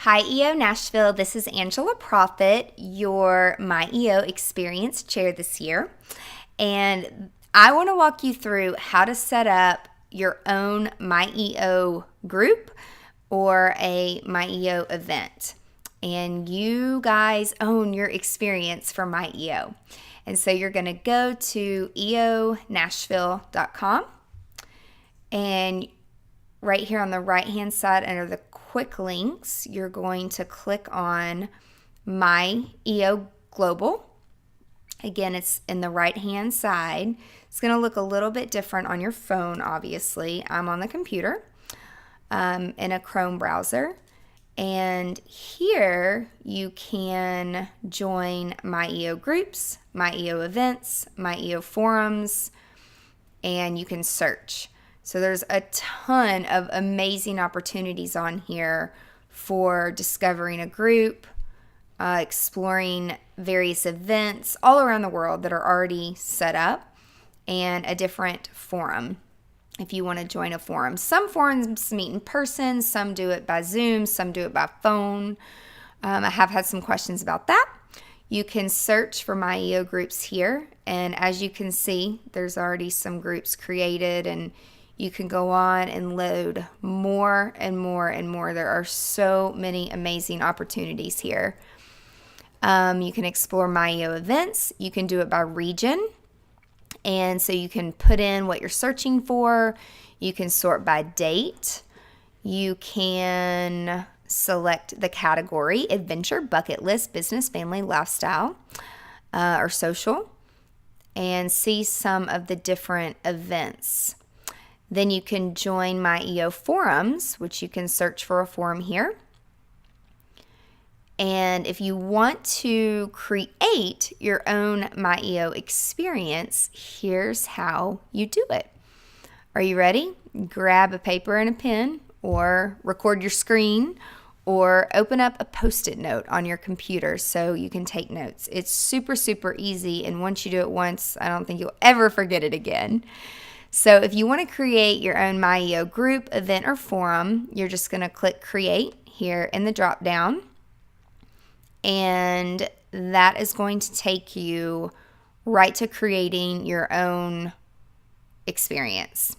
Hi, EO Nashville. This is Angela Profit, your MyEO Experience Chair this year. And I want to walk you through how to set up your own MyEO group or a MyEO event. And you guys own your experience for MyEO. And so you're going to go to eonashville.com, and right here on the right-hand side under the quick links, you're going to click on MyEO Global. Again, it's in the right-hand side. It's going to look a little bit different on your phone, obviously. I'm on the computer in a Chrome browser. And here you can join MyEO groups, MyEO events, MyEO forums, and you can search. So there's a ton of amazing opportunities on here for discovering a group, exploring various events all around the world that are already set up, and a different forum if you want to join a forum. Some forums meet in person, some do it by Zoom, some do it by phone. I have had some questions about that. You can search for MyEO groups here, and as you can see, there's already some groups created, and you can go on and load more and more and more. There are so many amazing opportunities here. You can explore MyEO events. You can do it by region. And so you can put in what you're searching for. You can sort by date. You can select the category: adventure, bucket list, business, family, lifestyle, or social, and see some of the different events. Then you can join MyEO forums, which you can search for a forum here. And if you want to create your own MyEO experience, here's how you do it. Are you ready? Grab a paper and a pen, or record your screen, or open up a Post-it note on your computer so you can take notes. It's super, super easy, and once you do it once, I don't think you'll ever forget it again. So if you want to create your own MyEO group, event, or forum, you're just going to click Create here in the drop-down, and that is going to take you right to creating your own experience.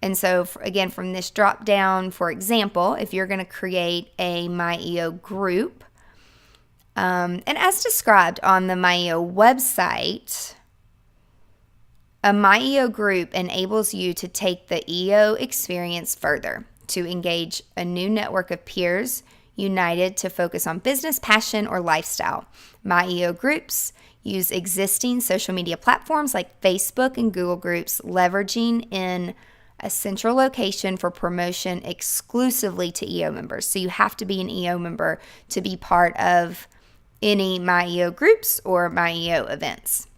And so, again, from this drop-down, for example, if you're going to create a MyEO group, and as described on the MyEO website, a MyEO group enables you to take the EO experience further, to engage a new network of peers united to focus on business, passion, or lifestyle. MyEO groups use existing social media platforms like Facebook and Google Groups, leveraging in a central location for promotion exclusively to EO members. So you have to be an EO member to be part of any MyEO groups or MyEO events.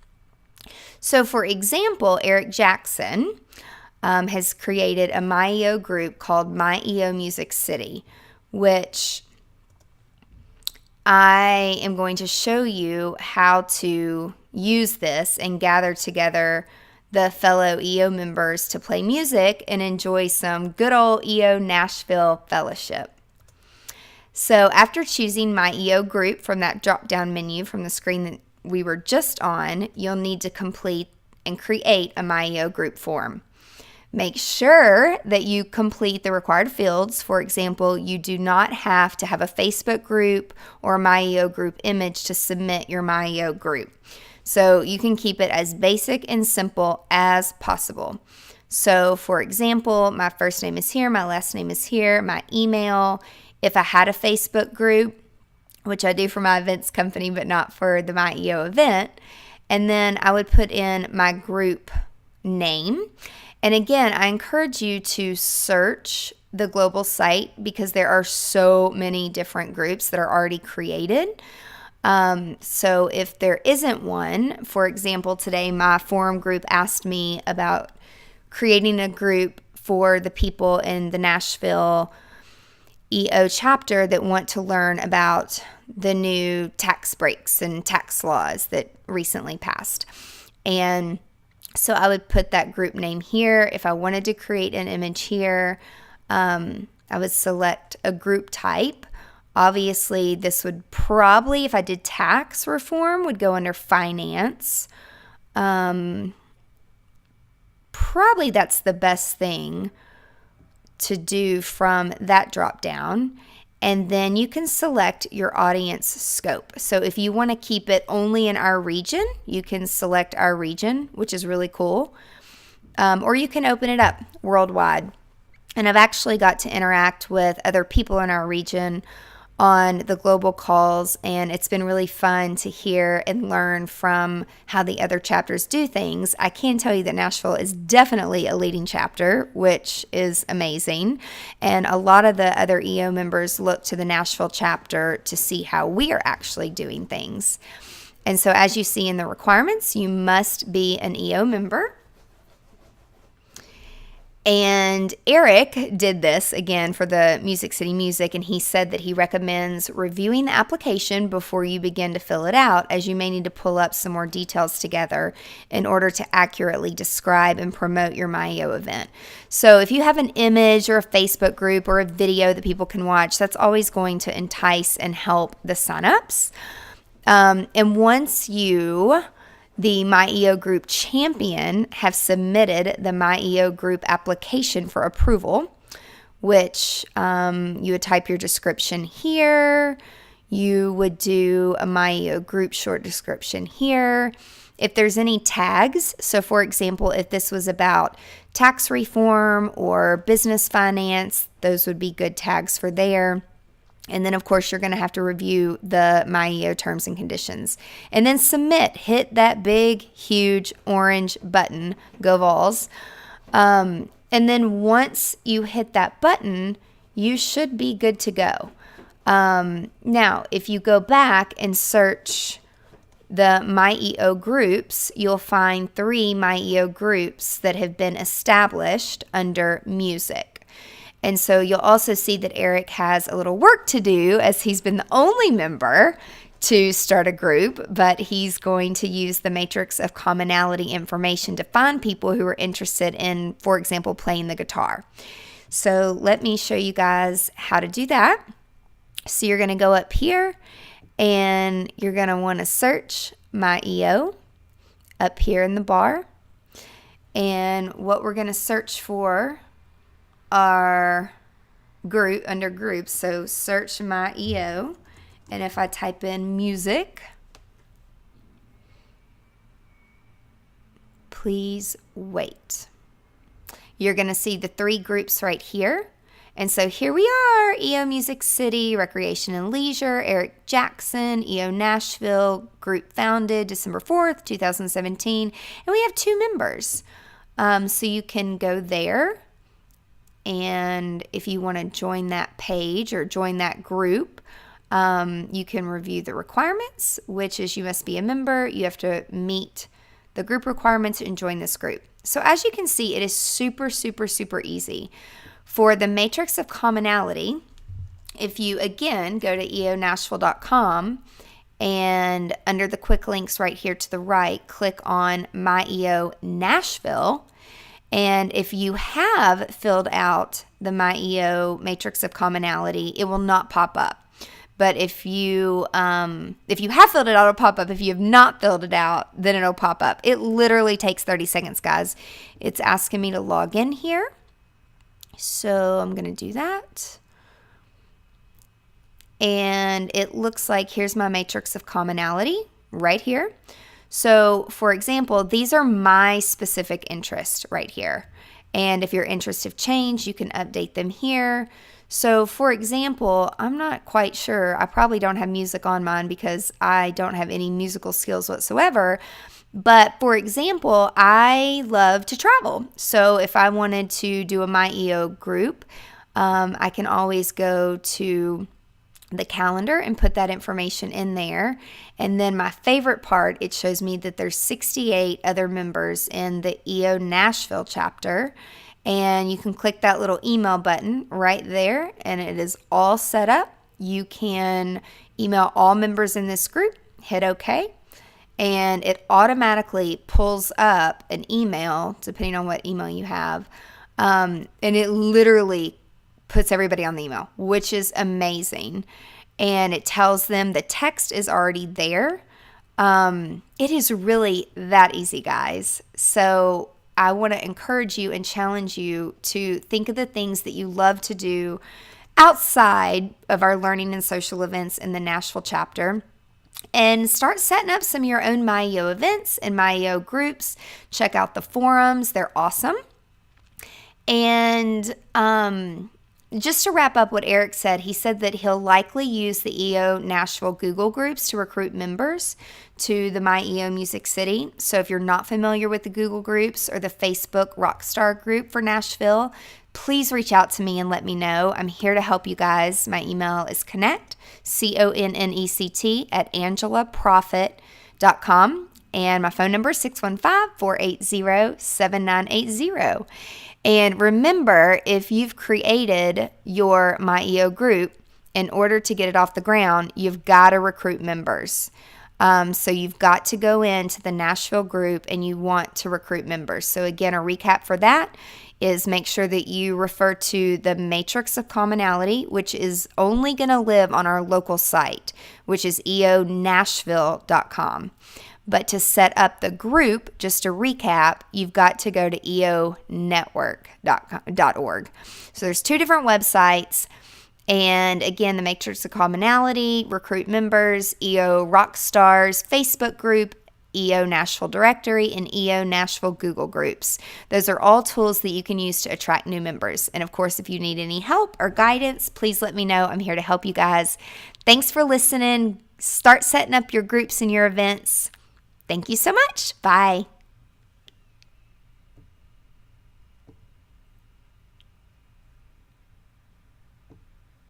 So, for example, Eric Jackson has created a MyEO group called MyEO Music City, which I am going to show you how to use this and gather together the fellow EO members to play music and enjoy some good old EO Nashville fellowship. So, after choosing MyEO group from that drop-down menu from the screen that we were just on, you'll need to complete and create a MyEO group form. Make sure that you complete the required fields. For example, you do not have to have a Facebook group or a MyEO group image to submit your MyEO group. So you can keep it as basic and simple as possible. So for example, my first name is here, my last name is here, my email. If I had a Facebook group, which I do for my events company, but not for the MyEO event. And then I would put in my group name. And again, I encourage you to search the global site because there are so many different groups that are already created. So if there isn't one, for example, today my forum group asked me about creating a group for the people in the Nashville EO chapter that want to learn about the new tax breaks and tax laws that recently passed. And so I would put that group name here. If I wanted to create an image here, I would select a group type. Obviously, this would probably, if I did tax reform, would go under finance. Probably that's the best thing to do from that drop down. And then you can select your audience scope. So if you want to keep it only in our region, you can select our region, which is really cool. Or you can open it up worldwide. And I've actually got to interact with other people in our region on the global calls, and it's been really fun to hear and learn from how the other chapters do things. I can tell you that Nashville is definitely a leading chapter, which is amazing, and a lot of the other EO members look to the Nashville chapter to see how we are actually doing things. And so as you see in the requirements, you must be an EO member. And Eric did this again for the Music City Music, and he said that he recommends reviewing the application before you begin to fill it out, as you may need to pull up some more details together in order to accurately describe and promote your MyEO event. So if you have an image or a Facebook group or a video that people can watch, that's always going to entice and help the signups. And once you, the MyEO group champion, have submitted the MyEO group application for approval, which you would type your description here. You would do a MyEO group short description here. If there's any tags, so for example, if this was about tax reform or business finance, those would be good tags for there. And then, of course, you're going to have to review the MyEO terms and conditions. And then submit. Hit that big, huge orange button. Go Vols. And then once you hit that button, you should be good to go. Now, if you go back and search the MyEO groups, you'll find 3 MyEO groups that have been established under music. And so you'll also see that Eric has a little work to do, as he's been the only member to start a group, but he's going to use the matrix of commonality information to find people who are interested in, for example, playing the guitar. So let me show you guys how to do that. So you're going to go up here and you're going to want to search MyEO up here in the bar. And what we're going to search for are group under groups. So search MyEO, and if I type in music, please wait. You're going to see the 3 groups right here. And so here we are, EO Music City, Recreation and Leisure, Eric Jackson, EO Nashville, group founded December 4th, 2017. And we have 2 members. So you can go there. And if you want to join that page or join that group, you can review the requirements, which is you must be a member. You have to meet the group requirements and join this group. So as you can see, it is super, super, super easy. For the matrix of commonality, if you, again, go to eonashville.com and under the quick links right here to the right, click on MyEO Nashville. And if you have filled out the MyEO matrix of commonality, it will not pop up. But if you have filled it out, it'll pop up. If you have not filled it out, then it'll pop up. It literally takes 30 seconds, guys. It's asking me to log in here. So I'm going to do that. And it looks like here's my matrix of commonality right here. So, for example, these are my specific interests right here. And if your interests have changed, you can update them here. So, for example, I'm not quite sure. I probably don't have music on mine because I don't have any musical skills whatsoever. But, for example, I love to travel. So, if I wanted to do a MyEO group, I can always go to the calendar and put that information in there. And then my favorite part, it shows me that there's 68 other members in the EO Nashville chapter. And you can click that little email button right there and it is all set up. You can email all members in this group, hit OK, and it automatically pulls up an email depending on what email you have. And it literally puts everybody on the email, which is amazing. And it tells them the text is already there. It is really that easy, guys. So I want to encourage you and challenge you to think of the things that you love to do outside of our learning and social events in the Nashville chapter, and start setting up some of your own MyEO events and MyEO groups. Check out the forums. They're awesome. And just to wrap up what Eric said, he said that he'll likely use the EO Nashville Google groups to recruit members to the MyEO Music City. So if you're not familiar with the Google groups or the Facebook Rockstar group for Nashville, please reach out to me and let me know. I'm here to help you guys. My email is connect, CONNECT, at angelaprofit.com. And my phone number is 615-480-7980. And remember, if you've created your MyEO group, in order to get it off the ground, you've got to recruit members. So you've got to go into the Nashville group and you want to recruit members. So again, a recap for that is make sure that you refer to the matrix of commonality, which is only going to live on our local site, which is eonashville.com. But to set up the group, just to recap, you've got to go to eonetwork.org. So there's 2 different websites. And again, the matrix of commonality, recruit members, EO Rockstars, Facebook group, EO Nashville directory, and EO Nashville Google groups. Those are all tools that you can use to attract new members. And of course, if you need any help or guidance, please let me know. I'm here to help you guys. Thanks for listening. Start setting up your groups and your events. Thank you so much. Bye.